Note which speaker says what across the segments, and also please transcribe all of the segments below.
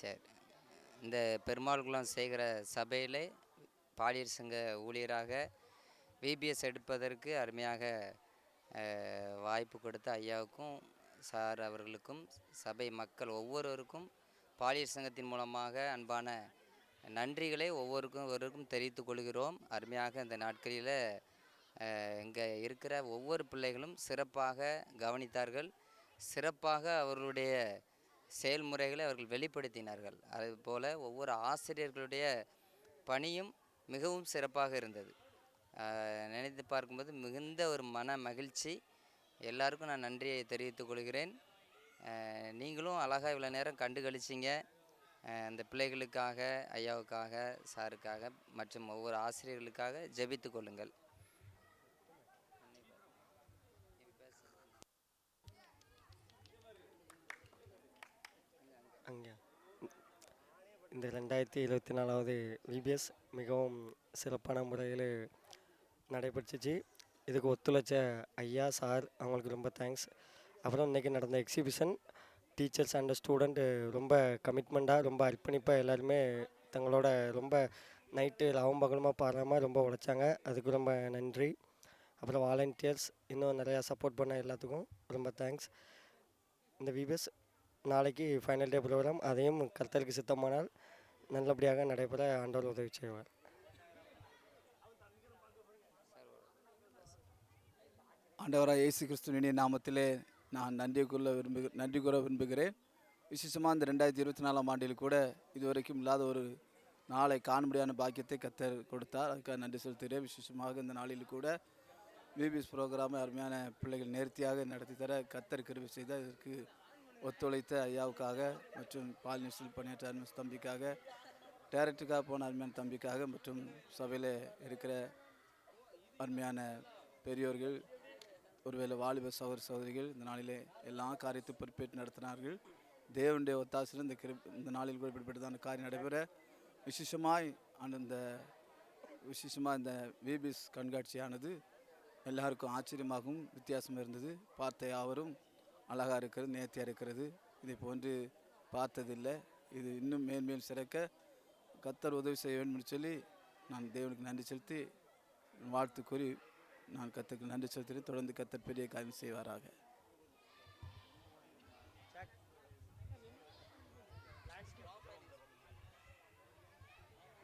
Speaker 1: சரி. இந்த பெருமாள்குளம் சேகர சபையிலே பாலியல் சங்க ஊழியராக விபிஎஸ் எடுப்பதற்கு அருமையாக வாய்ப்பு கொடுத்த ஐயாவுக்கும் சார் அவர்களுக்கும் சபை மக்கள் ஒவ்வொருவருக்கும் பாலியல் சங்கத்தின் மூலமாக அன்பான நன்றிகளை ஒவ்வொருவருக்கும் தெரிவித்துக் கொள்கிறோம். அருமையாக இந்த நாட்களில் இங்கே இருக்கிற ஒவ்வொரு பிள்ளைகளும் சிறப்பாக கவனித்தார்கள். சிறப்பாக அவர்களுடைய செயல்முறைகளை அவர்கள் வெளிப்படுத்தினார்கள். அதுபோல் ஒவ்வொரு ஆசிரியர்களுடைய பணியும் மிகவும் சிறப்பாக இருந்தது. நினைத்து பார்க்கும்போது மிகுந்த ஒரு மன மகிழ்ச்சி. எல்லாருக்கும் நான் நன்றியை தெரிவித்துக் கொள்கிறேன். நீங்களும் அழகாக இவ்வளோ நேரம் கண்டு கழிச்சிங்க. அந்த பிள்ளைகளுக்காக, ஐயாவுக்காக, சாருக்காக மற்றும் ஒவ்வொரு ஆசிரியர்களுக்காக ஜெபித்து கொள்ளுங்கள்.
Speaker 2: அங்கே இந்த 2024வது விபிஎஸ் மிகவும் சிறப்பான முறையில் நடைபெற்றுச்சு. இதுக்கு ஒத்துழைச்ச ஐயா, சார் அவங்களுக்கு ரொம்ப தேங்க்ஸ். அப்புறம் இன்றைக்கி நடந்த எக்ஸிபிஷன் டீச்சர்ஸ் அண்ட் ஸ்டூடெண்ட்டு ரொம்ப கமிட்மெண்ட்டாக, ரொம்ப அர்ப்பணிப்பாக எல்லாருமே தங்களோட ரொம்ப நைட்டு லாபம் பகலமாக பாராமல் ரொம்ப உழைச்சாங்க. அதுக்கு ரொம்ப நன்றி. அப்புறம் வாலண்டியர்ஸ் இன்னும் நிறையா சப்போர்ட் பண்ண எல்லாத்துக்கும் ரொம்ப தேங்க்ஸ். இந்த விபிஎஸ் நாளைக்கு ஃபைனல் டே ப்ரோக்ராம், அதையும் கர்த்தருக்கு சித்தமானால் நல்லபடியாக நடைபெற ஆண்டவர் உதவி செய்வார்.
Speaker 3: ஆண்டவராக இயேசு கிறிஸ்துவின் நாமத்திலே நான் நன்றி கூற விரும்புகிறேன். விசேஷமாக இந்த 2024ஆம் ஆண்டில் கூட இதுவரைக்கும் இல்லாத ஒரு நாளை காணும்படியான பாக்கியத்தை கர்த்தர் கொடுத்தார். அதுக்காக நன்றி செலுத்துகிறேன். விசேஷமாக இந்த நாளில் கூட விபிஎஸ் ப்ரோக்ராமை அருமையான பிள்ளைகள் நேர்த்தியாக நடத்தி தர கர்த்தர் கிருபை செய்தார். இதற்கு ஒத்துழைத்த ஐயாவுக்காக மற்றும் பால் நியூஸில் பணியாற்ற அருமையான தம்பிக்காக, டைரக்டருக்காக போன அருமையான தம்பிக்காக மற்றும் சபையில் இருக்கிற அருமையான பெரியோர்கள், ஒருவேளை வாலிப சகோதர சகோதரிகள் இந்த நாளிலே எல்லா காரியத்தை பொறுப்பேற்று நடத்தினார்கள். தேவனுடைய ஒத்தாசில் இந்த நாளில் கூட இப்படிப்பட்டதான காரியம் நடைபெற விசேஷமாக இந்த விபிஎஸ் கண்காட்சியானது எல்லாருக்கும் ஆச்சரியமாகவும் வித்தியாசமாக இருந்தது. பார்த்த யாவரும் அழகாக இருக்கிறது, நேர்த்தியாக இருக்கிறது. இதை போன்று பார்த்ததில்லை. இது இன்னும் மேன்மேல் சிறக்க கர்த்தர் உதவி செய்ய வேண்டும் என்று சொல்லி நான் தேவனுக்கு நன்றி செலுத்தி வாழ்த்து கூறி நான் கர்த்தருக்கு நன்றி செலுத்தி தொடர்ந்து கர்த்தர் பெரிய காரியம் செய்வாராக.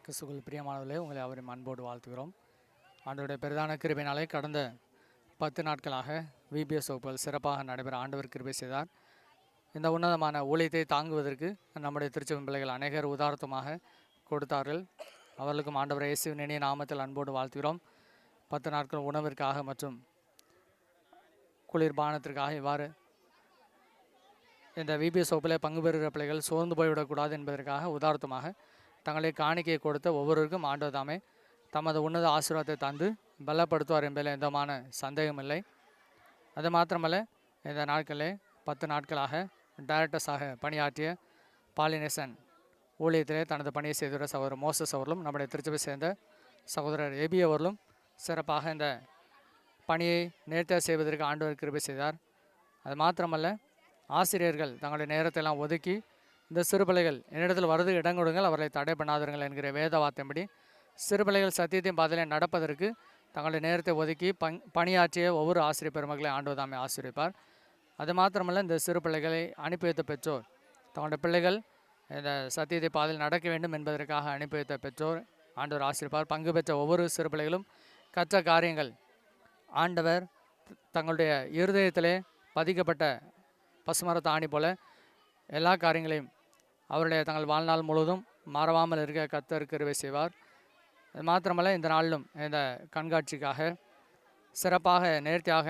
Speaker 4: கிறிஸ்துவுக்குள் பிரியமானவர்களே, உங்களை அவரின் அன்போடு வாழ்த்துகிறோம். ஆண்டவருடைய பெரிதான கிருபையினாலே கடந்த 10 நாட்களாக விபிஎஸ் வகுப்புகள் சிறப்பாக நடைபெற ஆண்டவர் கிருபை செய்தார். இந்த உன்னதமான ஊழியத்தை தாங்குவதற்கு நம்முடைய திருச்சபை பிள்ளைகள் அநேகர் உதாரணமாக கொடுத்தார்கள். அவர்களுக்கும் ஆண்டவர் இயேசுவின் இனிய நாமத்தில் அன்போடு வாழ்த்துகிறோம். 10 நாட்கள் உணவிற்காக மற்றும் குளிர்பானத்திற்காக இவ்வாறு இந்த விபிஎஸ் வகுப்பில் பங்கு பெறுகிற பிள்ளைகள் சோர்ந்து போய்விடக்கூடாது என்பதற்காக உதாரணமாக தங்களை காணிக்கையை கொடுத்த ஒவ்வொருவருக்கும் ஆண்டவர் தாமே தமது உன்னத ஆசீர்வாதத்தை தந்து பலப்படுத்துவார் என்பதில் எந்த விதமான சந்தேகமில்லை. அது மாத்திரமல்ல, இந்த நாட்களில் 10 நாட்களாக டைரக்டர்ஸாக பணியாற்றிய பாலினேசன் ஊழியத்திலே தனது பணியை செய்துள்ள சகோதரர் மோசஸ் அவர்களும் நம்முடைய திருச்சபை சேர்ந்த சகோதரர் எபி அவர்களும் சிறப்பாக இந்த பணியை நேர்த்தியாக செய்வதற்கு ஆண்டவர் கிருபை செய்தார். அது மாத்திரமல்ல, ஆசிரியர்கள் தங்களுடைய நேரத்தையெல்லாம் ஒதுக்கி இந்த சிறுபிள்ளைகள் என்னிடத்தில் வருது இடம் கொடுங்கள், அவர்களை தடை பண்ணாதீர்கள் என்கிற வேத வார்த்தையின்படி சிறுபிள்ளைகள் சத்தியத்தின் பாதையில் நடப்பதற்கு தங்களுடைய நேரத்தை ஒதுக்கி பணியாற்றிய ஒவ்வொரு ஆசிரியர் பெருமக்களை ஆண்டவர் தாமே ஆசீர்வதிப்பார். அது மாத்திரமல்ல, இந்த சிறு பிள்ளைகளை அனுப்பி வைத்த பெற்றோர் தங்களுடைய பிள்ளைகள் இந்த சத்தியத்தை பாதையில் நடக்க வேண்டும் என்பதற்காக அனுப்பி வைத்த பெற்றோர் ஆண்டவர் ஆசீர்வதிப்பார். பங்கு பெற்ற ஒவ்வொரு சிறு பிள்ளைகளும் கற்ற காரியங்கள் ஆண்டவர் தங்களுடைய இருதயத்திலே பதிக்கப்பட்ட பசுமரத்த ஆணி போல எல்லா காரியங்களையும் அவருடைய தங்கள் வாழ்நாள் முழுவதும் மறவாமல் இருக்க கர்த்தர் கிருபை செய்வார். அது மாத்திரமல்ல, இந்த நாளிலும் இந்த கண்காட்சிக்காக சிறப்பாக நேர்த்தியாக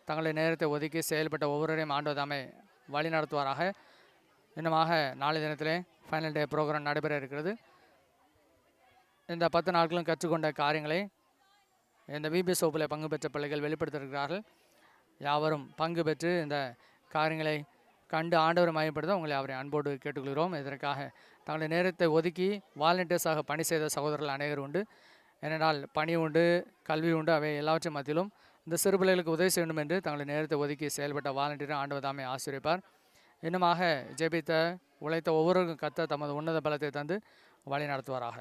Speaker 4: தங்களுடைய நேரத்தை ஒதுக்கி செயல்பட்ட ஒவ்வொருவரையும் ஆண்டவர் தாமே வழி நடத்துவாராக. இன்னுமாக நாளை தினத்திலே ஃபைனல் டே ப்ரோக்ராம் நடைபெற இருக்கிறது. இந்த 10 நாட்களும் கற்றுக்கொண்ட காரியங்களை இந்த விபிஎஸ் வகுப்பில் பங்கு பெற்ற பிள்ளைகள் வெளிப்படுத்தியிருக்கிறார்கள். யாவரும் பங்கு பெற்று இந்த காரியங்களை கண்டு ஆண்டவரை மையப்படுத்த உங்களை அவரை அன்போடு கேட்டுக்கொள்கிறோம். இதற்காக தங்களுடைய நேரத்தை ஒதுக்கி வாலண்டியர்ஸாக பணி செய்த சகோதரர்கள் அநேகர் உண்டு. ஏனென்றால் பணி உண்டு, கல்வி உண்டு, அவை எல்லாவற்றின் மத்தியிலும் இந்த சிறு பிள்ளைகளுக்கு உதவி செய்ய வேண்டும் என்று தங்களுடைய நேரத்தை ஒதுக்கி செயல்பட்ட வாலண்டியரை ஆண்டவர் தாமே ஆசீர்வதிப்பார். இன்னுமாக ஜெபித்த உழைத்த ஒவ்வொருவருக்கும் கர்த்தர் தமது உன்னத பலத்தை தந்து வழி நடத்துவாராக.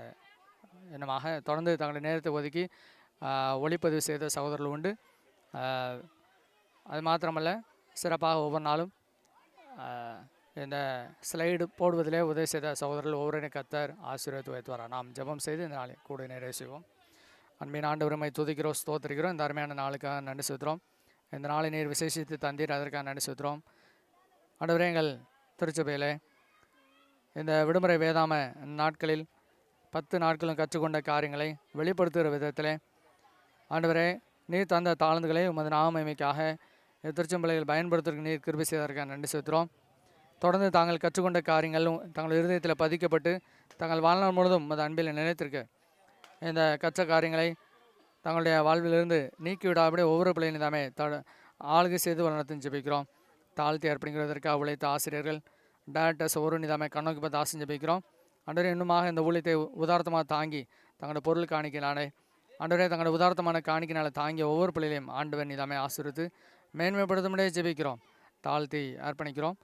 Speaker 4: இன்னுமாக தொடர்ந்து தங்களுடைய நேரத்தை ஒதுக்கி ஒளிப்பதிவு செய்த சகோதரர்கள் உண்டு. அது மாத்திரமல்ல, சிறப்பாக ஒவ்வொரு நாளும் இந்த ஸ்லைடு போடுவதிலே உதவி செய்த சகோதரர்கள் ஒவ்வொருவரையும் கர்த்தர் ஆசீர்வதித்து வைத்துவாராக. நாம் ஜெபம் செய்து இந்த நாளை கூட நிறைவு செய்வோம். அன்பின் ஆண்டவரை துதிக்கிறோம், ஸ்தோத்திரிக்கிறோம். இந்த அருமையான நாளுக்காக நன்றி செலுத்துகிறோம். இந்த நாளை நீர் விசேஷித்து தந்தீர், அதற்காக நன்றி செலுத்துகிறோம். ஆண்டவரே, எங்கள் திருச்சபையிலே இந்த விடுமுறை வேதாம நாட்களில் 10 நாட்களும் கற்றுக்கொண்ட காரியங்களை வெளிப்படுத்துகிற விதத்திலே ஆண்டவரே, நீர் தந்த தாழ்ந்துகளை உமது நாமமைக்காக திருச்சபையில் பயன்படுத்துவதற்கு நீர் கிருபை செய்வதற்காக நன்றி செலுத்துகிறோம். தொடர்ந்து தாங்கள் கற்றுக்கொண்ட காரியங்களும் தங்கள் இருதயத்தில் பதிக்கப்பட்டு தங்கள் வாழ்நாள் முழுவதும் உமது அன்பில் நிலைத்திருக்க இந்த கற்ற காரியங்களை தங்களுடைய வாழ்விலிருந்து நீக்கிவிடாபடி ஒவ்வொரு பிள்ளையும் தாமே ஆளுகை செய்து வளர்த்து ஜெபிக்கிறோம். தாழ்த்தி அர்ப்பணிக்கிறதற்காக உழைத்த ஆசிரியர்கள், டேரக்டர்ஸ் ஒவ்வொரு நிதாமை கண்ணோக்கி பார்த்து ஆசை ஜெபிக்கிறோம். அன்றே இன்னுமாக இந்த ஊழியத்தை உதாரணமாக தாங்கி தங்களோட பொருள் காணிக்கினாலே ஆண்டவரே, தங்களோட உதாரணமான காணிக்கினால தாங்கிய ஒவ்வொரு பிள்ளைகளையும் ஆண்டவர் நிதாமை ஆசீர்வதித்து மேன்மைப்படுத்தும்படியே ஜெபிக்கிறோம். தாழ்த்தி அர்ப்பணிக்கிறோம்.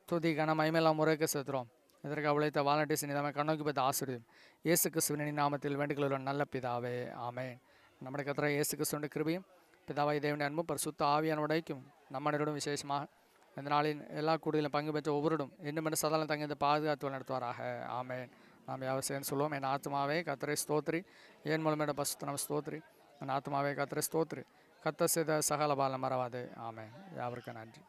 Speaker 4: துதி கன மகிமையெல்லாம் முறைக்கு செலுத்துகிறோம். இதற்காக உழைத்த வாலண்டியர்ஸ் நிதாமை கண்ணோக்கி பார்த்து ஆசீர்வதியும். இயேசு கிறிஸ்துவின் நாமத்தில் வேண்டுகிற நல்ல பிதாவே, ஆமென். நம்முடைய கர்த்தராகிய இயேசு கிறிஸ்துவின் கிருபையும் பிதாவாகிய தேவனுடைய அன்பும் பரிசுத்த ஆவியானவருடைய ஐக்கியமும் நம்மளோடும் விசேஷமாக இந்த நாளின் எல்லா கூடுதலும் பங்கு பெற்ற ஒவ்வொருடும் இன்னும் சதாலம் தங்கி இந்த பாதுகாத்து நடத்துவாராக. ஆமென். நாம் யாவர் சேர்ந்து சொல்லுவோம். என் ஆத்மாவே கர்த்தரை ஸ்தோத்திரி, என் மூலமேட பசுத்த நம்ம ஸ்தோத்திரி, என் ஆத்மாவே கர்த்தரை ஸ்தோத்திரி, கர்த்தர் செய்த சகல பாலம் மறவாதே. ஆமென். யாவருக்கும் நன்றி.